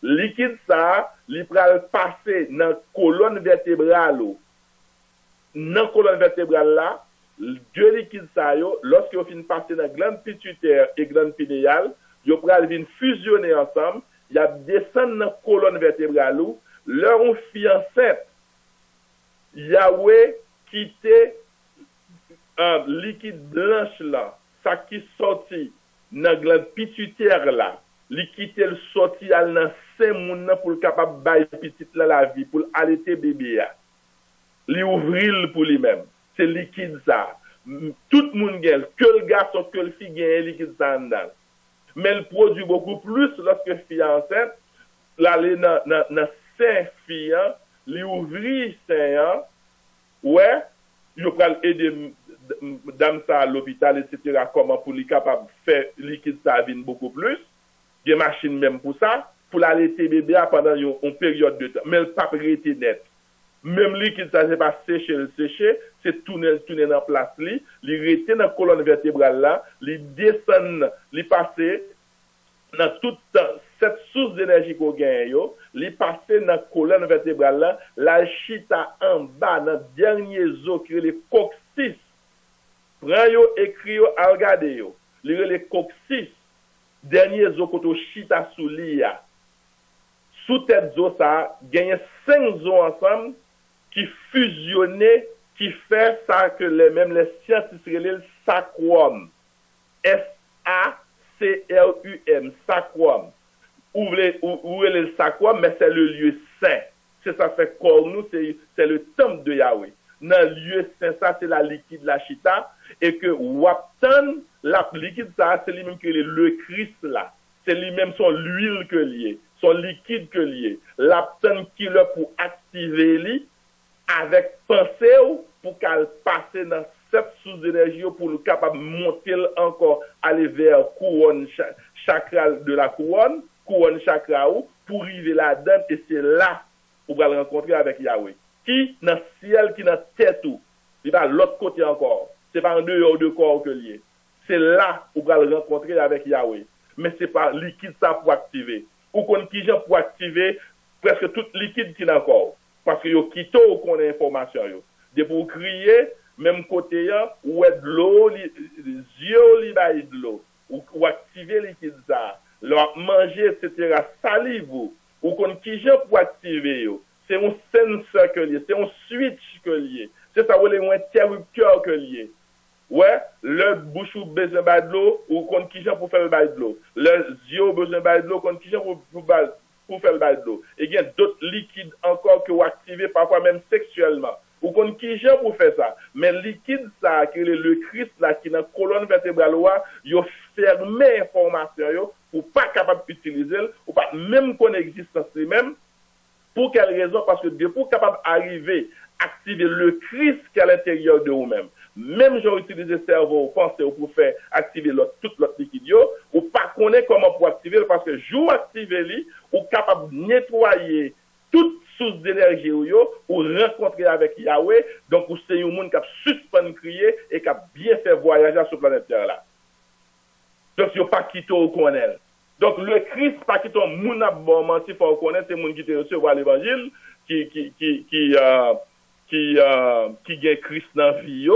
Liquide ça, il va passer dans la colonne vertébrale. Dans la colonne vertébrale là, 2 liquides ça, lorsque vous finissez passer dans la glande pituitaire et glande pinéale, vous allez fusionner ensemble, il y a descendre dans la colonne vertébrale. Leur fille enceinte, Yahweh quittait liquide blanche là, ça qui sorti dans glande pituitaire là, liquide le sorti al dans sein moun pour le capable bailler petite là la vie pour allaiter bébé a. Li ouvrir pour lui-même. C'est liquide ça. Tout le monde gagne, que le garçon, que le fille gagne liquide ça dedans. Mais il produit beaucoup plus lorsque la fille est enceinte, l'aller dans sein fille, li ouvrir sein, ouais, il va aider dame ça à l'hôpital, etc. Comment pour lui capable de faire liquide ça vient beaucoup plus. Il y a des machines même pour ça, pour l'allaiter bébé pendant une période de temps. Mais le pas rester net. Même liquide ça, c'est pas sécher, c'est tourner dans place, il reste dans la colonne vertébrale là, il descend, il passe dans toute cette source d'énergie qu'on gagne, il passe dans la colonne vertébrale là, la chita en bas, dans le dernier os qui est le coccyx. Prends yo, écrit yo, regardez yo. Le coccyx, dernier os qu'on chita sous l'IA. Sous tête os ça, gagne 5 os ensemble, qui fusionnait, qui fait ça que les scientifiques le sacrum. S-A-C-R-U-M, sacrum. Ouvrez le sacrum, mais c'est le lieu saint. C'est ça fait corps nous, c'est le temple de Yahweh. Dans le lieu saint, ça c'est la liquide, la chita, et que Waptan, la liquide, ça c'est lui-même que le Christ là. C'est lui-même son l'huile que lié, son liquide que lié. L'aptan qui le pour activer lui, avec pensée pour qu'elle passe dans cette source d'énergie pour le capable de monter encore aller vers couronne chakra de la couronne chakra pour arriver là-dedans et c'est là où on va le rencontrer avec Yahweh qui dans le ciel qui dans la tête tout il va l'autre côté encore c'est pas en dehors de corps que lié c'est là où on va le rencontrer avec Yahweh mais c'est pas liquide ça pour activer ou qu'on qui pour activer presque tout liquide qui dans corps. Parce que yo quitto qu'on a information yo. De pour crier, même côté ya, ou est de l'eau, yeux li bail de l'eau, ou activer liquide ça, leur manger, etc. Salive ou qu'on qui pour activer yo. C'est un sensor que lié, c'est un switch que lié. C'est ça ou les interrupteur que lié. Ouais, le bouche ou besoin de l'eau, ou qu'on qui pour faire le bail de l'eau. Le yeux besoin de l'eau, qu'on qui pour faire le bail de l'eau. Et il y a d'autres liquides encore que vous activez, parfois même sexuellement. Ou qu'on qui pour faire ça. Mais le liquide, ça, qui est le Christ, là, qui est dans la colonne vertébrale, il a fermé l'information, pour pas capable d'utiliser, ou pas même qu'on existence lui-même. Pour quelle raison? Parce que pour capable d'arriver à activer le Christ qui est à l'intérieur de vous-même. Même j'ai utilisé le cerveau, pensez pour faire activer tout l'autre liquide, ou pas connaître comment pour activer, parce que je activer lui, ou capable de nettoyer toute source d'énergie ou rencontrer avec Yahweh, donc c'est un monde qui a suspend crier et qui a bien fait voyager sur la planète Terre là. Donc il n'y a pas quitté au connaître. Donc le Christ pas quitté au monde à bon menti pour connaître, c'est le monde qui te recevoir l'évangile, qui gagne Christ dans la vie,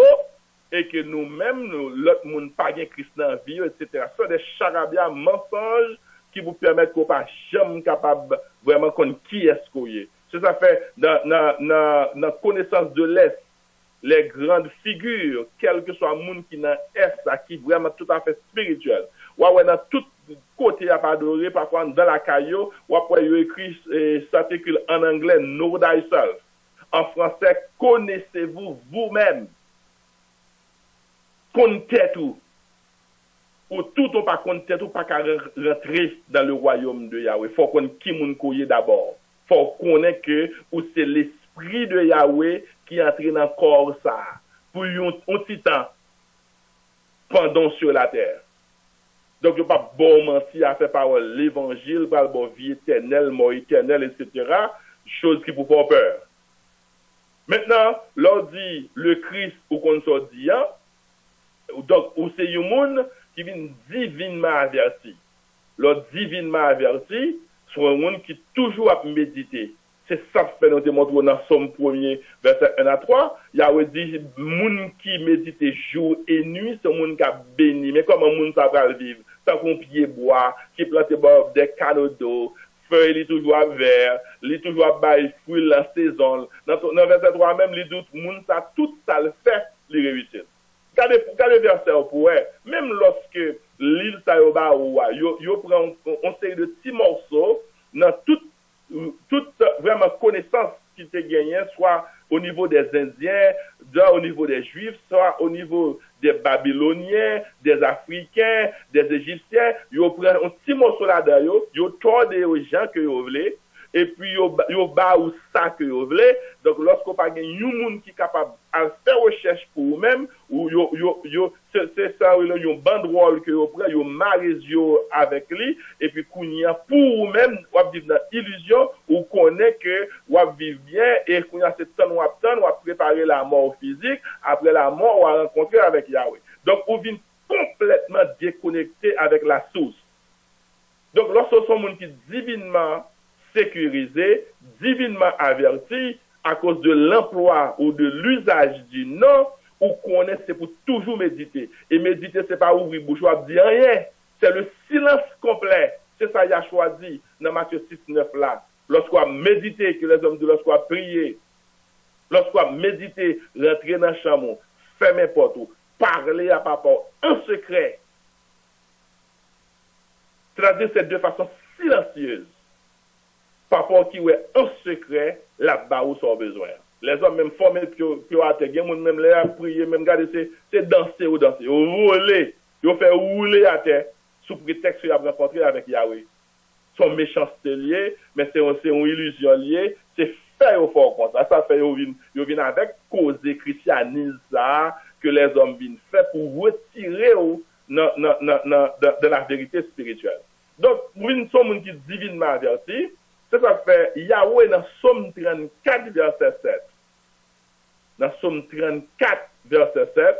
et que nous-mêmes, l'autre monde pas gagne Christ dans la vie, etc. Ce sont des charabia mensonges qui vous permettent qu'on pas jamais capable vraiment qu'on qui est-ce qu'on est. C'est ça fait dans la connaissance de l'Est, les grandes figures, quel que soit le monde qui dans l'Est, qui vraiment tout à fait spirituel. Ouais, dans tout côté à pas adoré, parfois dans la caillou, ou après il écrit cet article en anglais, Know Thyself. En français, connaissez-vous vous-même. Connaissez tout. Ou tout ou pas connaître tout, pas qu'à rentrer dans le royaume de Yahweh. Faut qu'on qui moun koye d'abord. Faut connaître que ou c'est l'esprit de Yahweh qui entre dans le corps ça. Pour un petit temps pendant sur la terre. Donc, il n'y a pas bon menti à faire parole l'évangile, par le bon vie éternelle, mort éternelle, etc. Chose qui vous font peur. Maintenant, l'on dit le Christ ou qu'on soit dit, donc, ou c'est un monde qui vient divinement averti. Le divinement averti, c'est un monde qui toujours a médité. C'est ça que nous démontrons dans Somme 1er, verset 1 à 3. Il y a dit, monde qui médite jour et nuit, c'est un monde qui a béni. Mais comment un monde ça va vivre? Tant qu'on pied bois, qui plante des canaux d'eau, feuilles, il est toujours vert, il est toujours à bail, fruit la saison. Dans verset 3 même, les doutes, monde ça, tout ça le fait, les réussir. le verset pour même lorsque l'île Sayoba ou yo prend on série de petits morceaux dans toute vraiment connaissance qui te gagnait, soit au niveau des Indiens, soit au niveau des Juifs, soit au niveau des Babyloniens, des Africains, des Égyptiens, yo prend un petit morceau là-dedans, yo torde aux gens que yo voulez, et puis yo ba ou ça que yo voulez. Donc lorsqu'on pas gagne un monde qui capable à faire recherche pour vous-même, ou c'est ça yo banderole que yo prend, yo marise yo avec lui, et puis kounya pour vous-même ou vivre dans illusion ou connaît que ou vivre bien, et kounya c'est temps ou préparer la mort physique, après la mort ou à rencontrer avec Yahweh. Donc on vient complètement déconnecté avec la source. Donc lorsque son monde qui divinement sécurisé, divinement averti, à cause de l'emploi ou de l'usage du nom, ou qu'on est, c'est pour toujours méditer. Et méditer, c'est pas ouvrir bouche ou dire rien. C'est le silence complet. C'est ça Yahshua dit dans Matthieu 6, 9 là. Lorsqu'on méditer, que les hommes de lorsqu'on prier, lorsqu'on méditer, rentrer dans le chambre, fermer porte, parler à papa en secret. C'est-à-dire, c'est de façon silencieuse. Papa qui est en secret, là-bas où sont besoin. Les hommes même formés, puis à terre, même les prier, même garder, c'est danser ou danser. Rouler, ils fait rouler à terre, sous prétexte qu'ils ont rencontré avec Yahweh. Son méchanceté liée, mais c'est une illusion liée, c'est faire au fort comme ça. Ça fait, ils viennent avec cause christianisme là, que les hommes viennent faire pour retirer de la vérité spirituelle. Donc, nous sommes qui divinement avertis. C'est ça fait Yahweh dans Somme 34, verset 7. Dans Somme 34, verset 7,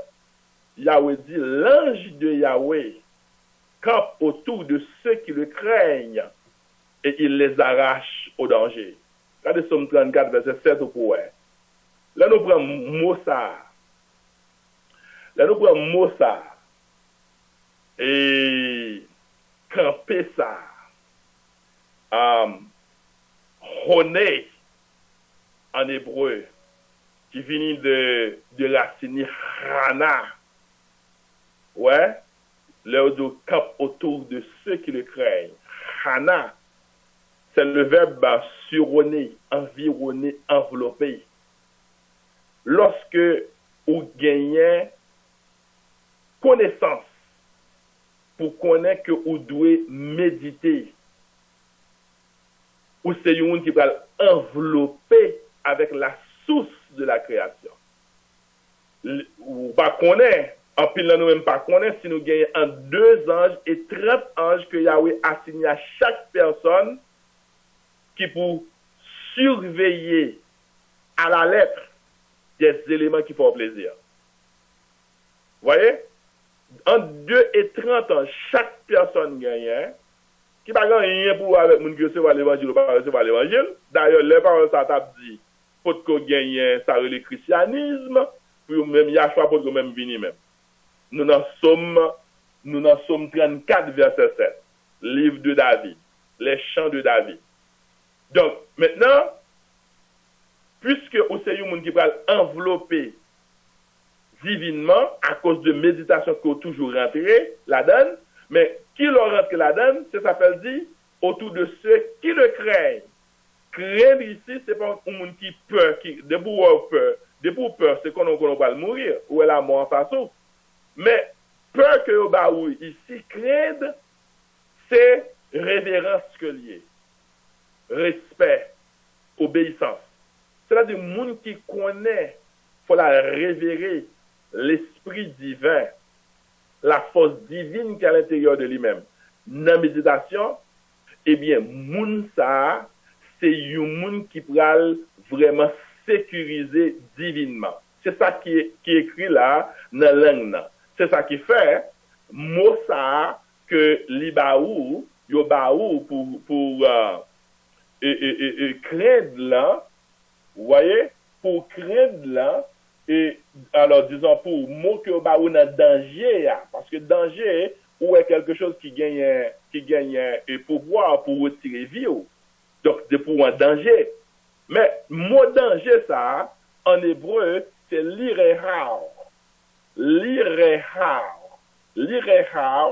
Yahweh dit, l'ange de Yahweh campe autour de ceux qui le craignent et il les arrache au danger. Regardez Somme 34, verset 7 au poète. Là, nous prenons Mossa. Là, nous prenons Mossa. Et camper ça. Honé en hébreu, qui vient de la racine Hana. Ouais, le camp autour de ceux qui le craignent. Hana, c'est le verbe suronner, environner, envelopper. Lorsque vous gagnez connaissance, pour connaître que vous devez méditer, ou c'est un monde qui va envelopper avec la source de la création. Ou pas connaître, en pile nous même pas connaître, si nous gagnons en 2 anges et 30 anges que Yahweh a assigné à chaque personne qui pour surveiller à la lettre des éléments qui font plaisir. Vous voyez? En 2 et 30 ans, chaque personne gagne, qui n'a rien pour avec moun qui recevoir l'évangile ou pas recevoir l'évangile. D'ailleurs, les paroles ça t'a dit, faut qu'on gagne ça le christianisme, puis même Yahshua pour qu'on même venir même. Nous en sommes 34 verset 7, livre de David, les chants de David. Donc, maintenant, puisque au c'est un monde qui va envelopper divinement à cause de méditation qu'on toujours rentré là-dedans, mais qui leur rentre là-dedans, c'est ça fait dire autour de ceux qui le craignent. Craindre ici, c'est pas un monde qui peur, qui debout peur, c'est qu'on va mourir, ou la mort en sa source. Mais peur que bah oui, ici craindre, c'est révérence que lié, respect, obéissance. C'est-à-dire le monde qui connaît, faut la révérer l'esprit divin, la force divine qui est à l'intérieur de lui-même. Dans la méditation, eh bien, moun ça, c'est un moun qui peut vraiment sécuriser divinement. C'est ça qui est écrit là, dans la langue. C'est ça qui fait, mot ça, que l'ibaou, yobaou, pour craindre là, vous voyez, pour craindre là, et alors disons pour mot que bah on a danger parce que danger ou est quelque chose qui gagne et pouvoir pour retirer vie donc c'est pour un danger mais mot danger ça en hébreu c'est l'irehar l'irehar. L'irehar,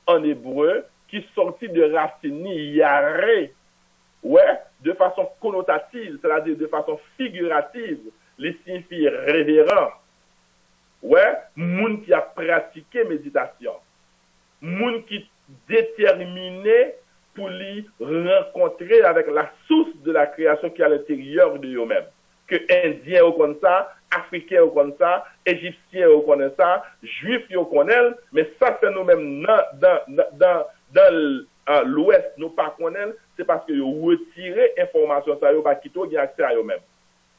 en hébreu, qui sortit de racine yare, ouais, de façon connotative, c'est-à-dire de façon figurative, il signifie révérend. Ouais, moun qui a pratiqué méditation. Moun qui déterminé pour lui rencontrer avec la source de la création qui est à l'intérieur de eux-mêmes. Que Indiens au comme ça, Africains au comme ça, Égyptiens au comme ça, Juifs au connaissent, mais ça fait nous-mêmes dans l'Ouest, nous pas connaissons, c'est parce que vous retirez information ça, vous pas quitter, vous accès à eux-mêmes.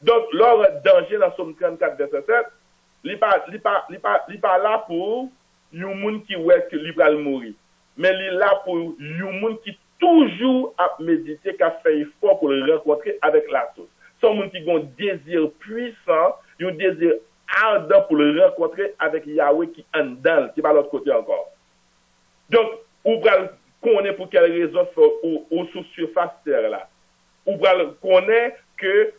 Donc, leur danger dans Somme 34, verset 7, il n'est pas là pour les gens qui ouais que il va mourir. Mais il est là pour les gens qui toujours à méditer, qui a fait effort pour le rencontrer avec la source. Ce sont des gens qui ont un désir puissant, un désir ardent pour le rencontrer avec Yahweh qui est en dedans, qui est pas de l'autre côté encore. Donc, on va connaître pour quelle raison au sous-surface terre là. On va connaître que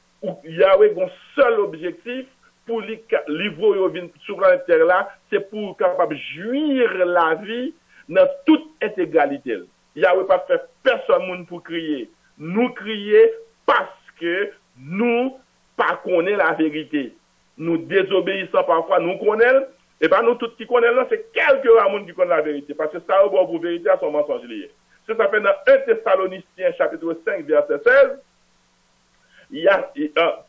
Yahweh a un seul objectif pour livrer sur la terre là, c'est pour capable jouir la vie dans toute intégralité. Yahweh pas fait personne pour crier. Nous crier parce que nous pas connaissons la vérité. Nous désobéissons parfois, nous connaissons, et pas nous tous qui connaissons, c'est quelques personnes qui connaissent la vérité. Parce que ça, pour vérité, à son mensonge lié. C'est ça fait dans 1 Thessaloniciens, chapitre 5, verset 16,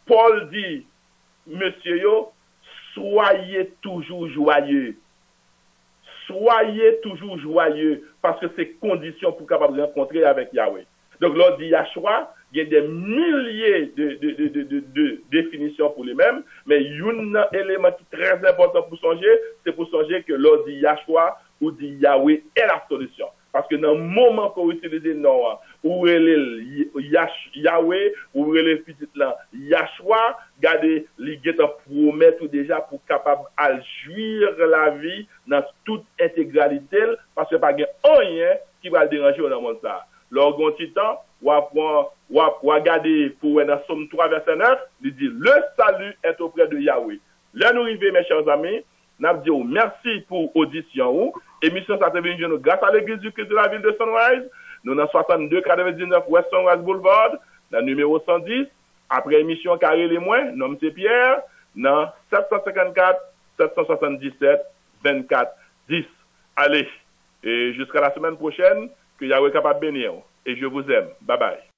Paul dit, monsieur yo, soyez toujours joyeux. Soyez toujours joyeux, parce que c'est condition pour capable de rencontrer avec Yahweh. Donc, lors dit Yahshua, il y a des milliers de définitions pour lui-même, mais un élément qui est très important pour songer, c'est pour songer que lors dit Yahshua ou dit Yahweh est la solution. Parce que dans le moment qu'on utilise le nom, ou Yahweh, ou le petit là, Yahshua, regardez, les gens promettent déjà pour capable de jouir la vie dans toute intégralité, parce que pas rien qui va le déranger dans le monde ça. L'orgon titan, ou regarder pour dans Somme 3, verset 9, il dit, le salut est auprès de Yahweh. Là, nous arrivons, mes chers amis, nous disons merci pour l'audition. Émission ça devient grâce à l'église du Christ de la ville de Sunrise. Nous dans 62-99 West Sunrise Boulevard, dans le numéro 110. Après émission Carré les moins, nom c'est Pierre, dans 754-777-24-10. Allez, et jusqu'à la semaine prochaine, que Yahweh est capable de bénir. Et je vous aime. Bye bye.